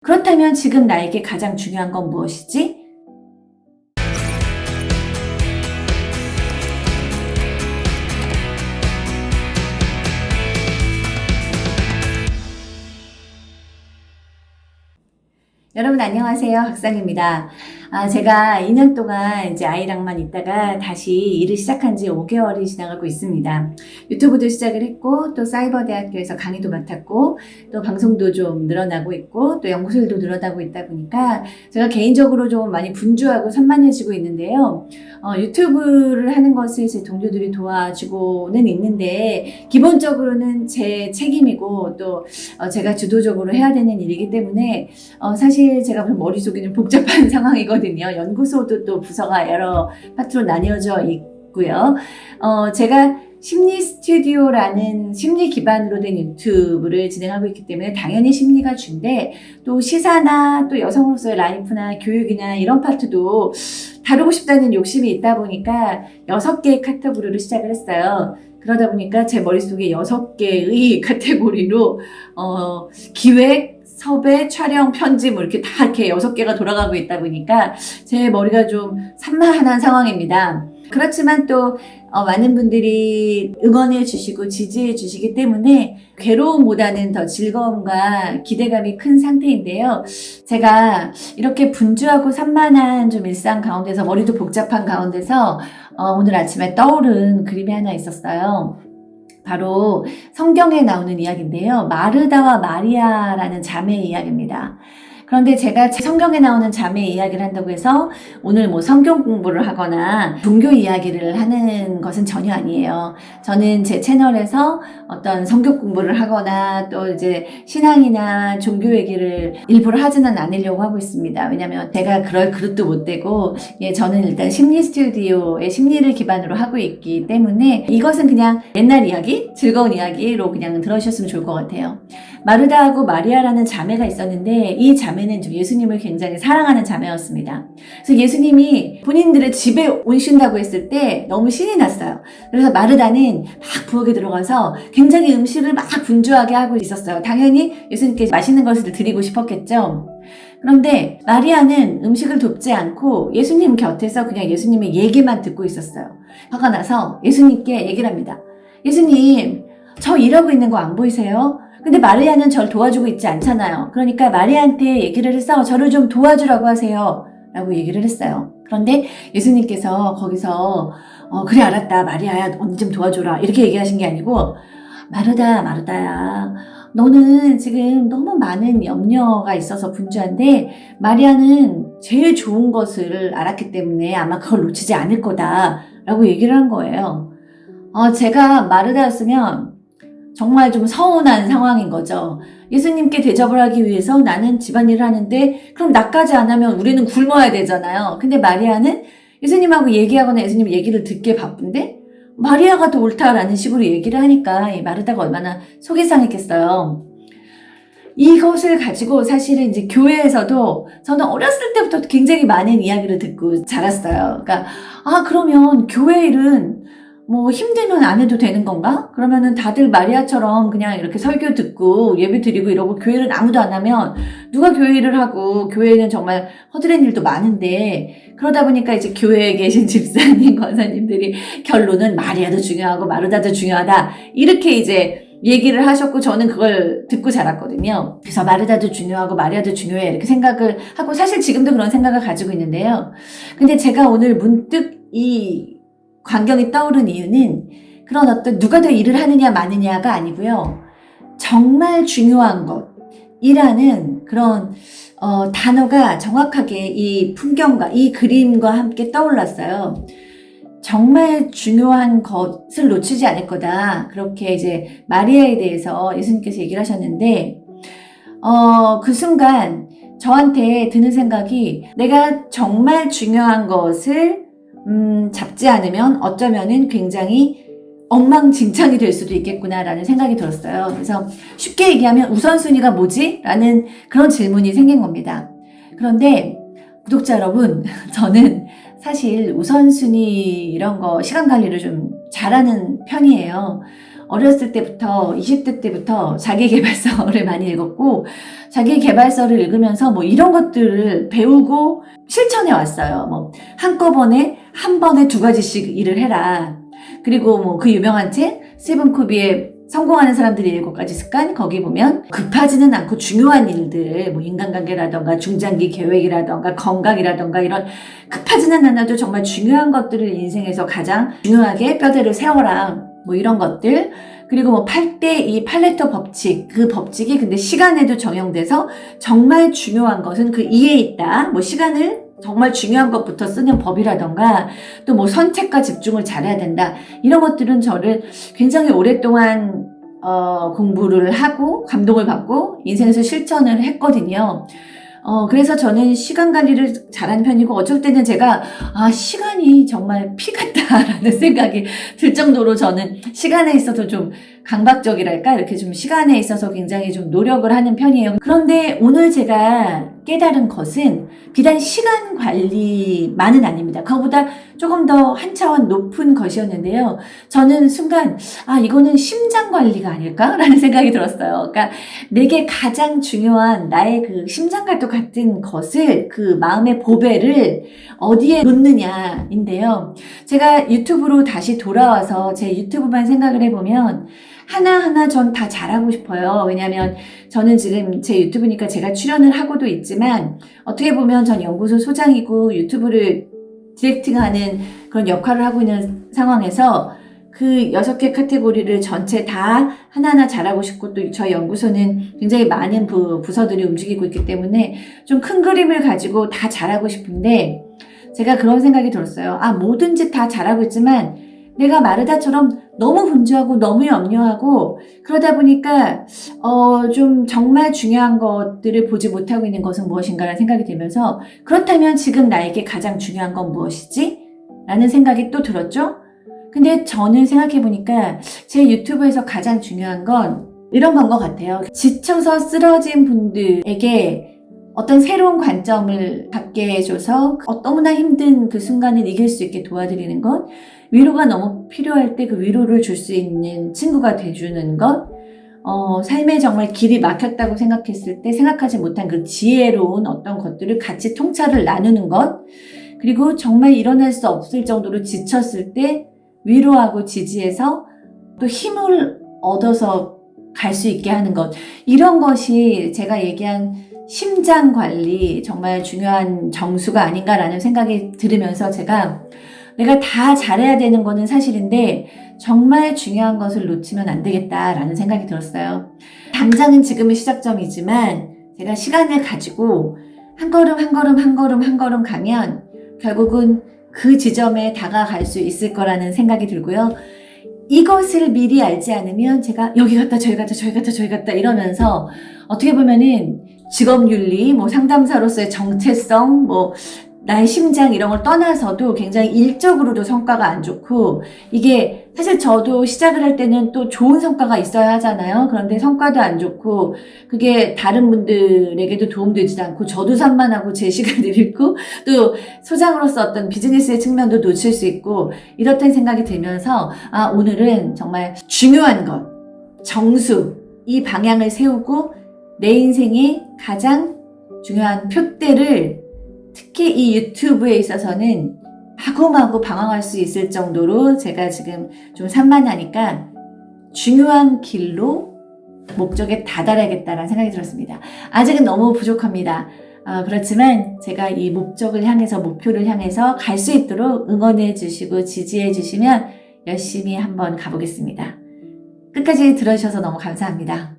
그렇다면 지금 나에게 가장 중요한 건 무엇이지? 여러분 안녕하세요. 학상입니다. 제가 2년 동안 이제 아이랑만 있다가 다시 일을 시작한 지 5개월이 지나가고 있습니다. 유튜브도 시작을 했고, 또 사이버대학교에서 강의도 맡았고, 또 방송도 좀 늘어나고 있고, 또 연구소일도 늘어나고 있다 보니까 제가 개인적으로 좀 많이 분주하고 산만해지고 있는데요. 유튜브를 하는 것을 제 동료들이 도와주고는 있는데, 기본적으로는 제 책임이고, 또 제가 주도적으로 해야 되는 일이기 때문에 사실 제가 머릿속이 좀 복잡한 상황이거든요. 연구소도 또 부서가 여러 파트로 나뉘어져 있고요. 제가 심리 스튜디오라는 심리 기반으로 된 유튜브를 진행하고 있기 때문에 당연히 심리가 주인데, 또 시사나 또 여성으로서의 라이프나 교육이나 이런 파트도 다루고 싶다는 욕심이 있다 보니까 6개의 카테고리로 시작을 했어요. 그러다 보니까 제 머릿속에 6개의 카테고리로 기획, 섭외, 촬영, 편집 이렇게 다 이렇게 6개가 돌아가고 있다 보니까 제 머리가 좀 산만한 상황입니다. 그렇지만 또 많은 분들이 응원해 주시고 지지해 주시기 때문에 괴로움보다는 더 즐거움과 기대감이 큰 상태인데요. 제가 이렇게 분주하고 산만한 좀 일상 가운데서, 머리도 복잡한 가운데서 오늘 아침에 떠오른 그림이 하나 있었어요. 바로 성경에 나오는 이야기인데요. 마르다와 마리아라는 자매의 이야기입니다. 그런데 제가 성경에 나오는 자매의 이야기를 한다고 해서 오늘 성경 공부를 하거나 종교 이야기를 하는 것은 전혀 아니에요. 저는 제 채널에서 어떤 성경 공부를 하거나 또 이제 신앙이나 종교 얘기를 일부러 하지는 않으려고 하고 있습니다. 왜냐면 제가 그럴 그릇도 못 되고, 저는 일단 심리 스튜디오의 심리를 기반으로 하고 있기 때문에 이것은 그냥 옛날 이야기, 즐거운 이야기로 그냥 들어주셨으면 좋을 것 같아요. 마르다하고 마리아라는 자매가 있었는데, 이 자매는 좀 예수님을 굉장히 사랑하는 자매였습니다. 그래서 예수님이 본인들의 집에 오신다고 했을 때 너무 신이 났어요. 그래서 마르다는 막 부엌에 들어가서 굉장히 음식을 막 분주하게 하고 있었어요. 당연히 예수님께 맛있는 것을 드리고 싶었겠죠. 그런데 마리아는 음식을 돕지 않고 예수님 곁에서 그냥 예수님의 얘기만 듣고 있었어요. 화가 나서 예수님께 얘기를 합니다. 예수님, 저 일하고 있는 거 안 보이세요? 근데 마리아는 저를 도와주고 있지 않잖아요. 그러니까 마리아한테 얘기를 해서 저를 좀 도와주라고 하세요. 라고 얘기를 했어요. 그런데 예수님께서 거기서 그래 알았다, 마리아야 언니 좀 도와줘라, 이렇게 얘기하신 게 아니고, 마르다야, 너는 지금 너무 많은 염려가 있어서 분주한데 마리아는 제일 좋은 것을 알았기 때문에 아마 그걸 놓치지 않을 거다 라고 얘기를 한 거예요. 제가 마르다였으면 정말 좀 서운한 상황인 거죠. 예수님께 대접을 하기 위해서 나는 집안일을 하는데 그럼 나까지 안 하면 우리는 굶어야 되잖아요. 근데 마리아는 예수님하고 얘기하거나 예수님 얘기를 듣기에 바쁜데 마리아가 더 옳다라는 식으로 얘기를 하니까 마르다가 얼마나 속이 상했겠어요. 이것을 가지고 사실은 이제 교회에서도 저는 어렸을 때부터 굉장히 많은 이야기를 듣고 자랐어요. 그러니까 그러면 교회 일은 힘들면 안 해도 되는 건가? 그러면은 다들 마리아처럼 그냥 이렇게 설교 듣고 예배 드리고 이러고 교회를 아무도 안 하면 누가 교회 일을 하고, 교회에는 정말 허드렛 일도 많은데, 그러다 보니까 이제 교회에 계신 집사님, 권사님들이 결론은 마리아도 중요하고 마르다도 중요하다, 이렇게 이제 얘기를 하셨고 저는 그걸 듣고 자랐거든요. 그래서 마르다도 중요하고 마리아도 중요해 이렇게 생각을 하고, 사실 지금도 그런 생각을 가지고 있는데요. 근데 제가 오늘 문득 이 광경이 떠오른 이유는 그런 어떤 누가 더 일을 하느냐 마느냐가 아니고요. 정말 중요한 것이라는 그런 단어가 정확하게 이 풍경과 이 그림과 함께 떠올랐어요. 정말 중요한 것을 놓치지 않을 거다. 그렇게 이제 마리아에 대해서 예수님께서 얘기를 하셨는데, 그 순간 저한테 드는 생각이, 내가 정말 중요한 것을 잡지 않으면 어쩌면은 굉장히 엉망진창이 될 수도 있겠구나라는 생각이 들었어요. 그래서 쉽게 얘기하면 우선순위가 뭐지? 라는 그런 질문이 생긴 겁니다. 그런데 구독자 여러분, 저는 사실 우선순위 이런 거 시간 관리를 좀 잘하는 편이에요. 어렸을 때부터 20대 때부터 자기계발서를 많이 읽었고 자기계발서를 읽으면서 뭐 이런 것들을 배우고 실천해 왔어요. 뭐 한꺼번에 한 번에 2가지씩 일을 해라. 그리고 뭐 그 유명한 책 스티븐 코비의 성공하는 사람들의 7가지 습관, 거기 보면 급하지는 않고 중요한 일들, 뭐 인간관계라던가 중장기 계획이라던가 건강이라던가 이런 급하지는 않아도 정말 중요한 것들을 인생에서 가장 중요하게 뼈대를 세워라. 뭐 이런 것들. 그리고 뭐 8대2 팔레토 법칙, 그 법칙이 근데 시간에도 적용돼서 정말 중요한 것은 그 2에 있다. 뭐 시간을 정말 중요한 것부터 쓰는 법이라던가 또 뭐 선택과 집중을 잘해야 된다. 이런 것들은 저를 굉장히 오랫동안 공부를 하고 감동을 받고 인생에서 실천을 했거든요. 그래서 저는 시간 관리를 잘하는 편이고 어쩔 때는 제가 시간이 정말 피 같다라는 생각이 들 정도로 저는 시간에 있어서 좀 강박적이랄까 이렇게 좀 시간에 있어서 굉장히 좀 노력을 하는 편이에요. 그런데 오늘 제가 깨달은 것은 비단 시간 관리만은 아닙니다. 그거보다 조금 더 한 차원 높은 것이었는데요. 저는 순간 이거는 심장 관리가 아닐까라는 생각이 들었어요. 그러니까 내게 가장 중요한 나의 그 심장과 같은 것을 그 마음의 보배를 어디에 놓느냐인데요. 제가 유튜브로 다시 돌아와서 제 유튜브만 생각을 해보면 하나하나 전 다 잘하고 싶어요. 왜냐하면 저는 지금 제 유튜브니까 제가 출연을 하고도 있지만 어떻게 보면 전 연구소 소장이고 유튜브를 디렉팅하는 그런 역할을 하고 있는 상황에서 그 6개 카테고리를 전체 다 하나하나 잘하고 싶고 또 저희 연구소는 굉장히 많은 부서들이 움직이고 있기 때문에 좀 큰 그림을 가지고 다 잘하고 싶은데 제가 그런 생각이 들었어요. 뭐든지 다 잘하고 있지만 내가 마르다처럼 너무 분주하고 너무 염려하고 그러다 보니까 좀 정말 중요한 것들을 보지 못하고 있는 것은 무엇인가라는 생각이 들면서 그렇다면 지금 나에게 가장 중요한 건 무엇이지? 라는 생각이 또 들었죠. 근데 저는 생각해보니까 제 유튜브에서 가장 중요한 건 이런 건 것 같아요. 지쳐서 쓰러진 분들에게 어떤 새로운 관점을 갖게 해줘서 너무나 힘든 그 순간을 이길 수 있게 도와드리는 것, 위로가 너무 필요할 때 그 위로를 줄 수 있는 친구가 돼주는 것, 삶에 정말 길이 막혔다고 생각했을 때 생각하지 못한 그 지혜로운 어떤 것들을 같이 통찰을 나누는 것, 그리고 정말 일어날 수 없을 정도로 지쳤을 때 위로하고 지지해서 또 힘을 얻어서 갈 수 있게 하는 것, 이런 것이 제가 얘기한 심장 관리 정말 중요한 정수가 아닌가라는 생각이 들으면서 제가 내가 다 잘해야 되는 거는 사실인데 정말 중요한 것을 놓치면 안 되겠다라는 생각이 들었어요. 당장은 지금은 시작점이지만 제가 시간을 가지고 한 걸음 한 걸음 한 걸음 한 걸음 가면 결국은 그 지점에 다가갈 수 있을 거라는 생각이 들고요. 이것을 미리 알지 않으면 제가 여기 갔다 저기 갔다 저기 갔다 저기 갔다 이러면서 어떻게 보면은 직업윤리, 뭐 상담사로서의 정체성, 뭐 나의 심장 이런 걸 떠나서도 굉장히 일적으로도 성과가 안 좋고 이게 사실 저도 시작을 할 때는 또 좋은 성과가 있어야 하잖아요. 그런데 성과도 안 좋고 그게 다른 분들에게도 도움되지 않고 저도 산만하고 제 시간을 잃고 또 소장으로서 어떤 비즈니스의 측면도 놓칠 수 있고 이렇다는 생각이 들면서 오늘은 정말 중요한 것, 정수, 이 방향을 세우고 내 인생의 가장 중요한 표대를 특히 이 유튜브에 있어서는 마구마구 방황할 수 있을 정도로 제가 지금 좀 산만하니까 중요한 길로 목적에 다다라야겠다라는 생각이 들었습니다. 아직은 너무 부족합니다. 그렇지만 제가 이 목적을 향해서 목표를 향해서 갈 수 있도록 응원해 주시고 지지해 주시면 열심히 한번 가보겠습니다. 끝까지 들어주셔서 너무 감사합니다.